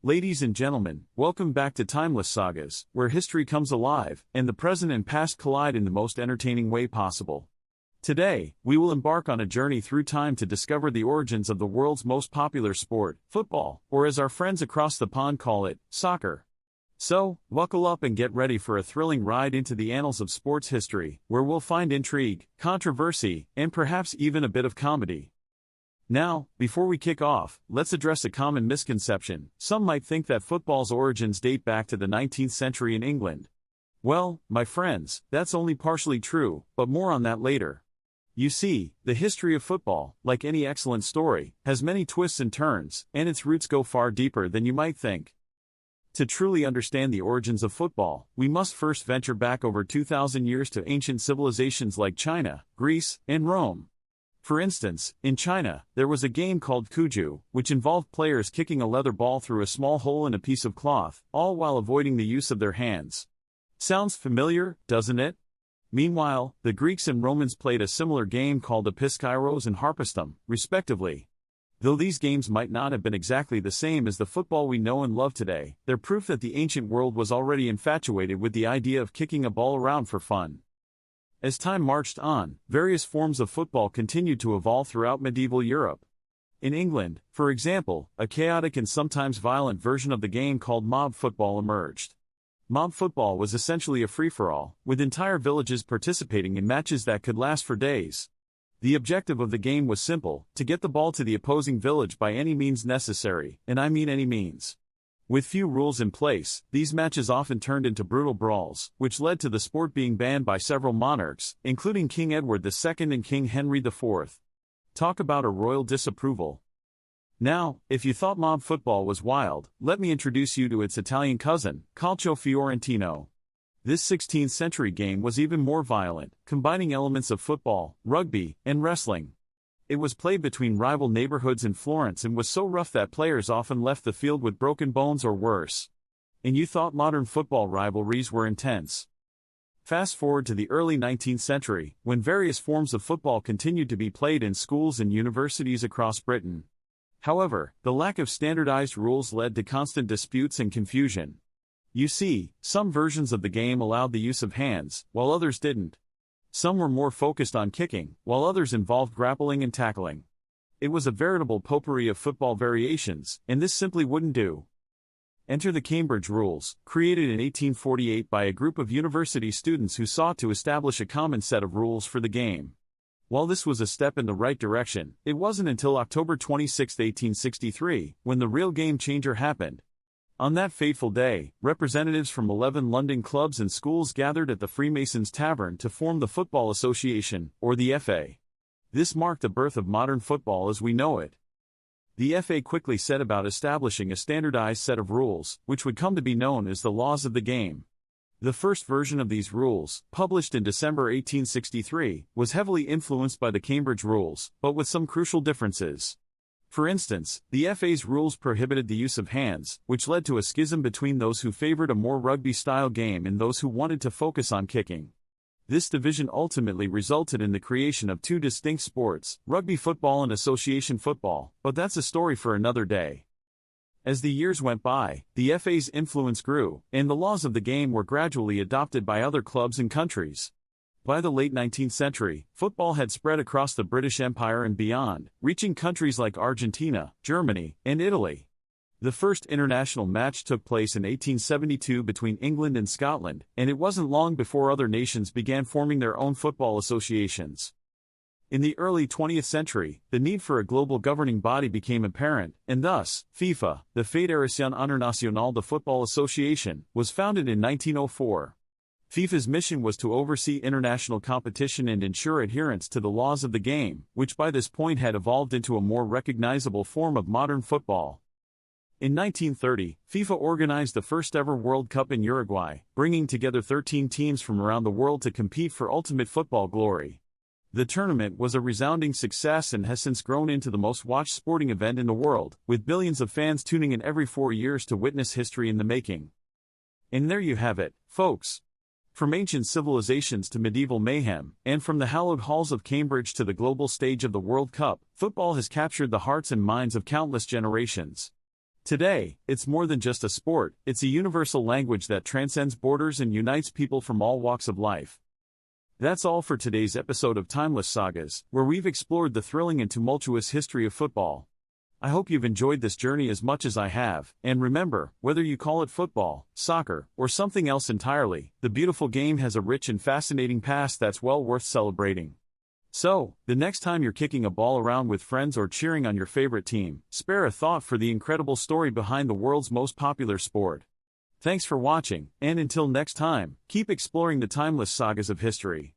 Ladies and gentlemen, welcome back to Timeless Sagas, where history comes alive, and the present and past collide in the most entertaining way possible. Today, we will embark on a journey through time to discover the origins of the world's most popular sport, football, or as our friends across the pond call it, soccer. So, buckle up and get ready for a thrilling ride into the annals of sports history, where we'll find intrigue, controversy, and perhaps even a bit of comedy. Now, before we kick off, let's address a common misconception. Some might think that football's origins date back to the 19th century in England. Well, my friends, that's only partially true, but more on that later. You see, the history of football, like any excellent story, has many twists and turns, and its roots go far deeper than you might think. To truly understand the origins of football, we must first venture back over 2,000 years to ancient civilizations like China, Greece, and Rome. For instance, in China, there was a game called Cuju, which involved players kicking a leather ball through a small hole in a piece of cloth, all while avoiding the use of their hands. Sounds familiar, doesn't it? Meanwhile, the Greeks and Romans played a similar game called Episkairos and Harpastum, respectively. Though these games might not have been exactly the same as the football we know and love today, they're proof that the ancient world was already infatuated with the idea of kicking a ball around for fun. As time marched on, various forms of football continued to evolve throughout medieval Europe. In England, for example, a chaotic and sometimes violent version of the game called mob football emerged. Mob football was essentially a free-for-all, with entire villages participating in matches that could last for days. The objective of the game was simple: to get the ball to the opposing village by any means necessary, and I mean any means. With few rules in place, these matches often turned into brutal brawls, which led to the sport being banned by several monarchs, including King Edward II and King Henry IV. Talk about a royal disapproval. Now, if you thought mob football was wild, let me introduce you to its Italian cousin, Calcio Fiorentino. This 16th century game was even more violent, combining elements of football, rugby, and wrestling. It was played between rival neighborhoods in Florence and was so rough that players often left the field with broken bones or worse. And you thought modern football rivalries were intense. Fast forward to the early 19th century, when various forms of football continued to be played in schools and universities across Britain. However, the lack of standardized rules led to constant disputes and confusion. You see, some versions of the game allowed the use of hands, while others didn't. Some were more focused on kicking, while others involved grappling and tackling. It was a veritable potpourri of football variations, and this simply wouldn't do. Enter the Cambridge Rules, created in 1848 by a group of university students who sought to establish a common set of rules for the game. While this was a step in the right direction, it wasn't until October 26, 1863, when the real game changer happened. On that fateful day, representatives from 11 London clubs and schools gathered at the Freemasons' Tavern to form the Football Association, or the FA. This marked the birth of modern football as we know it. The FA quickly set about establishing a standardized set of rules, which would come to be known as the laws of the game. The first version of these rules, published in December 1863, was heavily influenced by the Cambridge Rules, but with some crucial differences. For instance, the FA's rules prohibited the use of hands, which led to a schism between those who favored a more rugby-style game and those who wanted to focus on kicking. This division ultimately resulted in the creation of two distinct sports, rugby football and association football, but that's a story for another day. As the years went by, the FA's influence grew, and the laws of the game were gradually adopted by other clubs and countries. By the late 19th century, football had spread across the British Empire and beyond, reaching countries like Argentina, Germany, and Italy. The first international match took place in 1872 between England and Scotland, and it wasn't long before other nations began forming their own football associations. In the early 20th century, the need for a global governing body became apparent, and thus, FIFA, the Fédération Internationale de Football Association, was founded in 1904. FIFA's mission was to oversee international competition and ensure adherence to the laws of the game, which by this point had evolved into a more recognizable form of modern football. In 1930, FIFA organized the first-ever World Cup in Uruguay, bringing together 13 teams from around the world to compete for ultimate football glory. The tournament was a resounding success and has since grown into the most-watched sporting event in the world, with billions of fans tuning in every 4 years to witness history in the making. And there you have it, folks. From ancient civilizations to medieval mayhem, and from the hallowed halls of Cambridge to the global stage of the World Cup, football has captured the hearts and minds of countless generations. Today, it's more than just a sport, it's a universal language that transcends borders and unites people from all walks of life. That's all for today's episode of Timeless Sagas, where we've explored the thrilling and tumultuous history of football. I hope you've enjoyed this journey as much as I have, and remember, whether you call it football, soccer, or something else entirely, the beautiful game has a rich and fascinating past that's well worth celebrating. So, the next time you're kicking a ball around with friends or cheering on your favorite team, spare a thought for the incredible story behind the world's most popular sport. Thanks for watching, and until next time, keep exploring the timeless sagas of history.